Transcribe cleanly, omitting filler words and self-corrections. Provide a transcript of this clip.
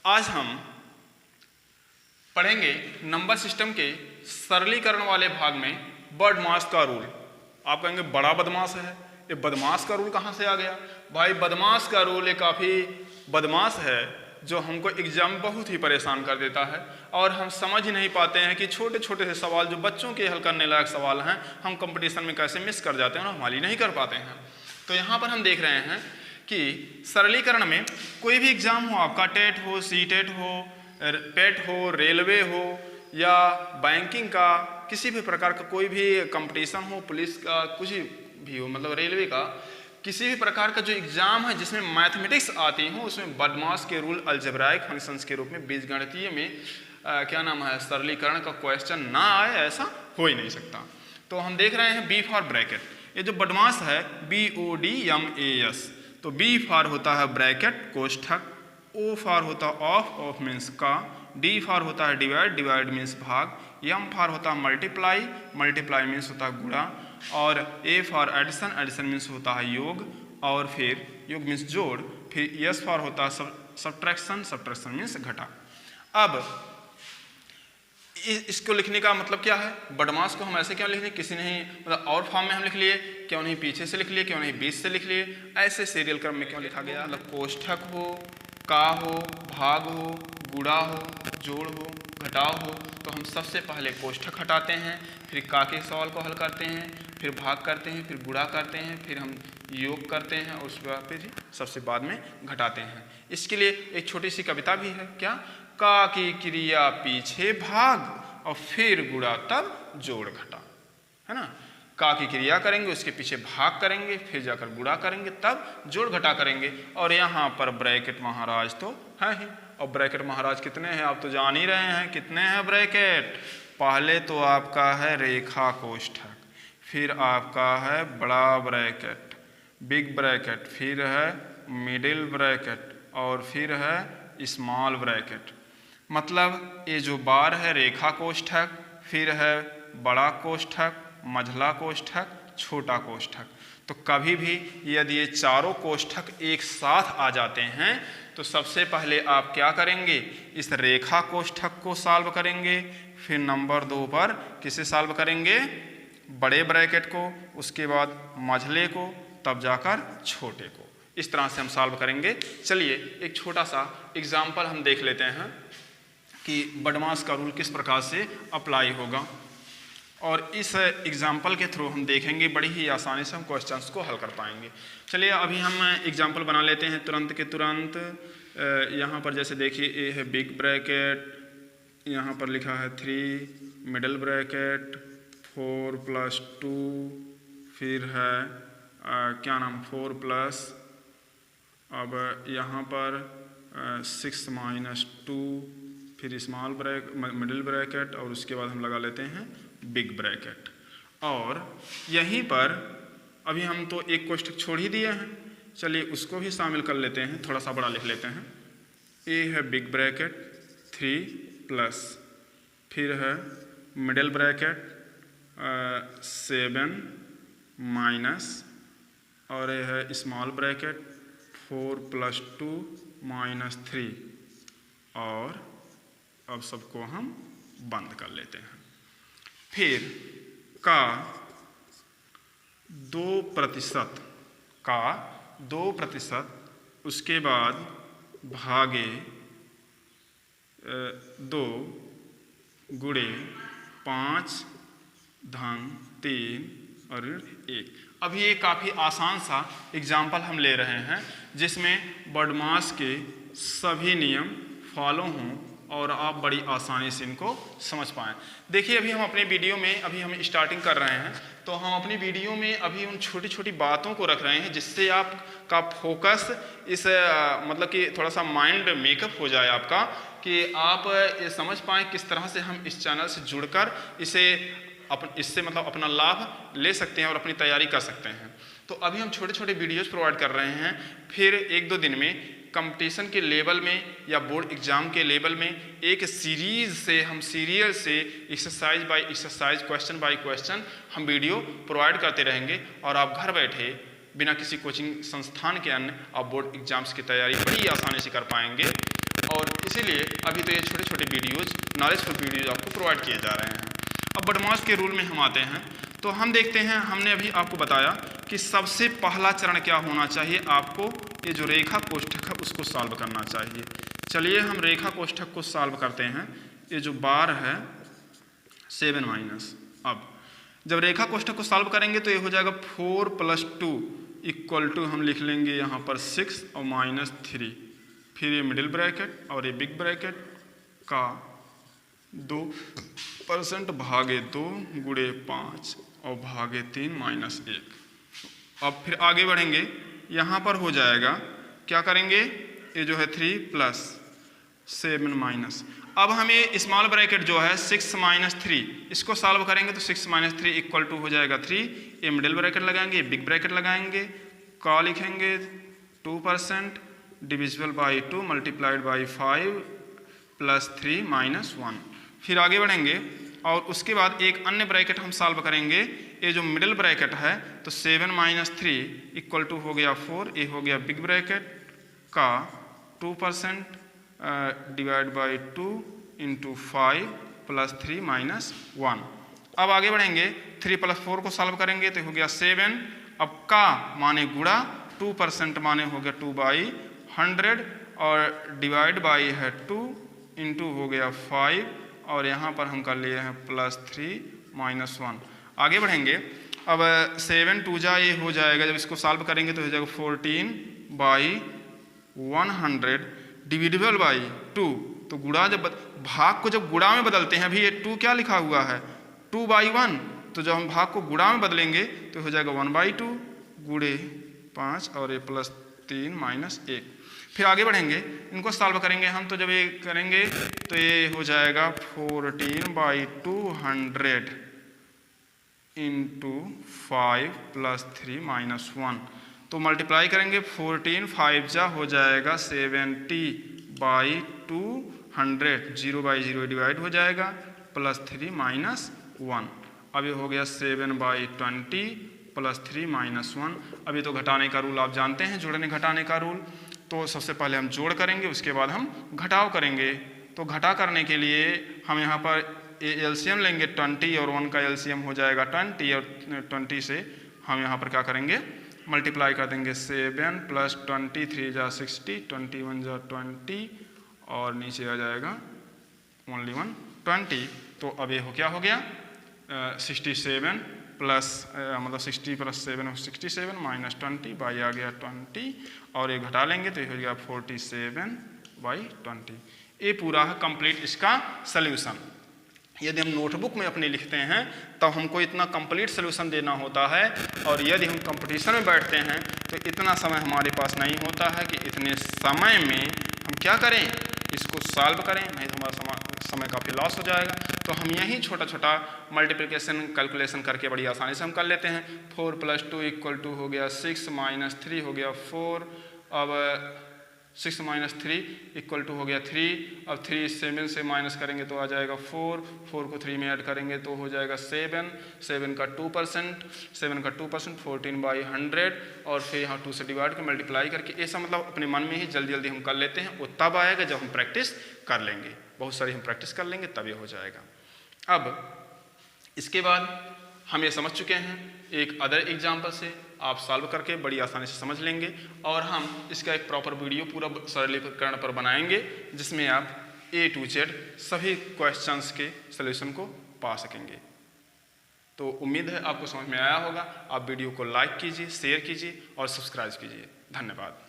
आज हम पढ़ेंगे नंबर सिस्टम के सरलीकरण वाले भाग में बदमाश का रूल। आप कहेंगे बड़ा बदमाश है, ये बदमाश का रूल कहाँ से आ गया? भाई बदमाश का रूल ये काफ़ी बदमाश है जो हमको एग्जाम में बहुत ही परेशान कर देता है और हम समझ ही नहीं पाते हैं कि छोटे छोटे से सवाल जो बच्चों के हल करने लायक सवाल हैं हम कंपटीशन में कैसे मिस कर जाते हैं और हम हल ही नहीं कर पाते हैं। तो यहाँ पर हम देख रहे हैं कि सरलीकरण में कोई भी एग्जाम हो, आपका टेट हो, सी टेट हो, पेट हो, रेलवे हो या बैंकिंग का किसी भी प्रकार का कोई भी कंपटीशन हो, पुलिस का कुछ भी हो, मतलब रेलवे का किसी भी प्रकार का जो एग्जाम है जिसमें मैथमेटिक्स आती हो उसमें बदमाश के रूल अलजेब्राइक फंक्शंस के रूप में बीजगणितीय में क्या नाम है सरलीकरण का क्वेश्चन ना आए, ऐसा हो ही नहीं सकता। तो हम देख रहे हैं बी फॉर ब्रैकेट। ये जो बदमाश है BODMAS, तो बी फॉर होता है ब्रैकेट कोष्ठक, ओ फॉर होता है ऑफ मीन्स का, डी फॉर होता है डिवाइड मीन्स भाग, एम फॉर होता है मल्टीप्लाई मीन्स होता है गुणा, और ए फॉर एडिशन मीन्स होता है योग, और फिर योग मीन्स जोड़, फिर एस फॉर होता है सब्ट्रैक्शन मीन्स घटा। अब इसको लिखने का मतलब क्या है? बदमाश को हम ऐसे क्यों लिख लिए? किसी नहीं मतलब और फॉर्म में हम लिख लिए, क्यों नहीं पीछे से लिख लिए, क्यों नहीं बीच से लिख लिए, ऐसे सीरियल क्रम में क्यों लिखा गया? मतलब कोष्ठक हो, का हो, भाग हो, गुणा हो, जोड़ हो, घटाव हो, तो हम सबसे पहले कोष्ठक हटाते हैं, फिर का के सवाल को हल करते हैं, फिर भाग करते हैं, फिर गुणा करते हैं, फिर हम योग करते हैं और उसके बाद फिर सबसे बाद में घटाते हैं। इसके लिए एक छोटी सी कविता भी है, क्या? का की क्रिया पीछे भाग और फिर गुणा तब जोड़ घटा, है ना? का की क्रिया करेंगे, उसके पीछे भाग करेंगे, फिर जाकर गुणा करेंगे, तब जोड़ घटा करेंगे। और यहाँ पर ब्रैकेट महाराज तो है ही। और ब्रैकेट महाराज कितने हैं आप तो जान ही रहे हैं, कितने हैं ब्रैकेट? पहले तो आपका है रेखा कोष्ठक, फिर आपका है बड़ा ब्रैकेट बिग ब्रैकेट, फिर है मिडिल ब्रैकेट और फिर है स्मॉल ब्रैकेट। मतलब ये जो बार है रेखा कोष्ठक, फिर है बड़ा कोष्ठक, मझला कोष्ठक, छोटा कोष्ठक। तो कभी भी यदि ये चारों कोष्ठक एक साथ आ जाते हैं तो सबसे पहले आप क्या करेंगे? इस रेखा कोष्ठक को सॉल्व करेंगे, फिर नंबर 2 पर किसे सॉल्व करेंगे? बड़े ब्रैकेट को, उसके बाद मझले को, तब जाकर छोटे को। इस तरह से हम सॉल्व करेंगे। चलिए एक छोटा सा एग्जाम्पल हम देख लेते हैं कि बदमाश का रूल किस प्रकार से अप्लाई होगा, और इस एग्जाम्पल के थ्रू हम देखेंगे बड़ी ही आसानी से हम क्वेश्चंस को हल कर पाएंगे। चलिए अभी हम एग्जाम्पल बना लेते हैं तुरंत के तुरंत। यहाँ पर जैसे देखिए ए है बिग ब्रैकेट, यहाँ पर लिखा है 3, मिडिल ब्रैकेट 4 + 2, फिर है क्या नाम 4 प्लस, अब यहाँ पर 6 - 2, फिर स्मॉल मिडिल ब्रैकेट और उसके बाद हम लगा लेते हैं बिग ब्रैकेट। और यहीं पर अभी हम तो एक कोष्ठक छोड़ ही दिए हैं, चलिए उसको भी शामिल कर लेते हैं, थोड़ा सा बड़ा लिख लेते हैं। ए है बिग ब्रैकेट 3 प्लस, फिर है मिडिल ब्रैकेट 7 माइनस, और ये है स्मॉल ब्रैकेट 4 + 2 - 3, और अब सबको हम बंद कर लेते हैं। फिर का 2%, उसके बाद भागे 2 गुणे 5 धन 3 और 1। अब ये काफ़ी आसान सा एग्जाम्पल हम ले रहे हैं जिसमें बदमाश के सभी नियम फॉलो हों और आप बड़ी आसानी से इनको समझ पाएँ। देखिए अभी हम अपने वीडियो में अभी हम स्टार्टिंग कर रहे हैं, तो हम अपनी वीडियो में अभी उन छोटी छोटी बातों को रख रहे हैं जिससे आपका फोकस इस मतलब कि थोड़ा सा माइंड मेकअप हो जाए आपका, कि आप ये समझ पाएँ किस तरह से हम इस चैनल से जुड़कर इससे मतलब अपना लाभ ले सकते हैं और अपनी तैयारी कर सकते हैं। तो अभी हम छोटे छोटे वीडियोज़ प्रोवाइड कर रहे हैं, फिर 1-2 दिन में कंपटीशन के लेवल में या बोर्ड एग्जाम के लेवल में एक सीरीज से हम सीरियल से exercise by exercise, question by question हम वीडियो प्रोवाइड करते रहेंगे और आप घर बैठे बिना किसी कोचिंग संस्थान के अन्य आप बोर्ड एग्जाम्स की तैयारी बड़ी आसानी से कर पाएंगे। और इसीलिए अभी तो ये छोटे छोटे वीडियोज़, नॉलेजफुल वीडियोज़ आपको प्रोवाइड किए जा रहे हैं। अब बडमास के रूल में हम आते हैं, तो हम देखते हैं, हमने अभी आपको बताया कि सबसे पहला चरण क्या होना चाहिए, आपको ये जो रेखा कोष्ठक है उसको सॉल्व करना चाहिए। चलिए हम रेखा कोष्ठक को सॉल्व करते हैं। ये जो बार है 7 माइनस, अब जब रेखा कोष्ठक को सॉल्व करेंगे तो ये हो जाएगा 4 + 2 इक्वल टू हम लिख लेंगे यहाँ पर 6 और -3, फिर ये मिडिल ब्रैकेट और ये बिग ब्रैकेट का 2% भागे 2 गुणे 5 और भागे 3 -1। अब फिर आगे बढ़ेंगे, यहाँ पर हो जाएगा, क्या करेंगे, ये जो है 3 + 7 माइनस, अब हमें स्मॉल ब्रैकेट जो है 6 - 3 इसको सॉल्व करेंगे तो 6 - 3 इक्वल टू हो जाएगा 3, ये मिडिल ब्रैकेट लगाएंगे, बिग ब्रैकेट लगाएंगे, का लिखेंगे 2% डिविजिबल बाई 2 मल्टीप्लाइड बाई 5 + 3 -1। फिर आगे बढ़ेंगे और उसके बाद एक अन्य ब्रैकेट हम सॉल्व करेंगे, ये जो मिडिल ब्रैकेट है तो 7 - 3 इक्वल टू हो गया 4, ये हो गया बिग ब्रैकेट का 2% डिवाइड बाई 2 × 5 + 3 -1। अब आगे बढ़ेंगे, 3 + 4 को सॉल्व करेंगे तो हो गया 7, अब का माने गुणा, 2% माने हो गया 2/100 और डिवाइड बाई है 2 × हो गया 5 और यहाँ पर हम कर लिए हैं +3 -1। आगे बढ़ेंगे, अब 7 2 जा ये हो जाएगा, जब इसको सॉल्व करेंगे तो हो जाएगा 14/100 डिविजिबल बाई 2, तो गुणा जब भाग को जब गुणा में बदलते हैं, अभी ये 2 क्या लिखा हुआ है 2/1, तो जब हम भाग को गुणा में बदलेंगे तो हो जाएगा 1/2 गुणे 5 और ये +3 -1। फिर आगे बढ़ेंगे, इनको सॉल्व करेंगे हम, तो जब ये करेंगे तो ये हो जाएगा 14/200 × 5 + 3 -1, तो मल्टीप्लाई करेंगे, 14 5 जा हो जाएगा 70/200, 0/0 डिवाइड हो जाएगा, +3 -1। अब ये हो गया 7/20 +3 -1। अभी तो घटाने का रूल आप जानते हैं, जोड़ने घटाने का रूल, तो सबसे पहले हम जोड़ करेंगे, उसके बाद हम घटाव करेंगे। तो घटा करने के लिए हम यहाँ पर एलसीएम लेंगे 20 और 1 का एलसीएम हो जाएगा 20 और 20 से हम यहाँ पर क्या करेंगे, मल्टीप्लाई कर देंगे, 7 + 20 3 जा 60, 21 जा 20 और नीचे आ जाएगा ओनली 1 20। तो अब ये क्या हो गया 67 प्लस मतलब 60 + 7 67 -20 बाई आ गया 20 और ये घटा लेंगे तो ये हो गया 47/20। ये पूरा है कंप्लीट इसका सल्यूशन। यदि हम नोटबुक में अपने लिखते हैं तो हमको इतना कंप्लीट सल्यूशन देना होता है, और यदि हम कंपटीशन में बैठते हैं तो इतना समय हमारे पास नहीं होता है कि इतने समय में हम क्या करें, इसको सॉल्व करें, नहीं तो हमारा समय काफ़ी लॉस हो जाएगा। तो हम यही छोटा छोटा मल्टीप्लिकेशन कैलकुलेशन करके बड़ी आसानी से हम कर लेते हैं। 4 + 2 इक्वल टू हो गया 6 -3 हो गया 4, अब 6 - 3 इक्वल टू हो गया 3, अब 3 7 से माइनस करेंगे तो आ जाएगा 4, 4 को 3 में ऐड करेंगे तो हो जाएगा 7, 7 का 2%, 7 का 2% 14/100 और फिर यहाँ 2 से डिवाइड कर मल्टीप्लाई करके, ऐसा मतलब अपने मन में ही जल्दी जल्दी हम कर लेते हैं। वो तब आएगा जब हम प्रैक्टिस कर लेंगे, बहुत सारी हम प्रैक्टिस कर लेंगे तब ये हो जाएगा। अब इसके बाद हम ये समझ चुके हैं, एक अदर एग्जाम्पल से आप सॉल्व करके बड़ी आसानी से समझ लेंगे, और हम इसका एक प्रॉपर वीडियो पूरा सरलीकरण पर बनाएंगे जिसमें आप A to Z सभी क्वेश्चंस के सलूशन को पा सकेंगे। तो उम्मीद है आपको समझ में आया होगा। आप वीडियो को लाइक कीजिए, शेयर कीजिए और सब्सक्राइब कीजिए। धन्यवाद।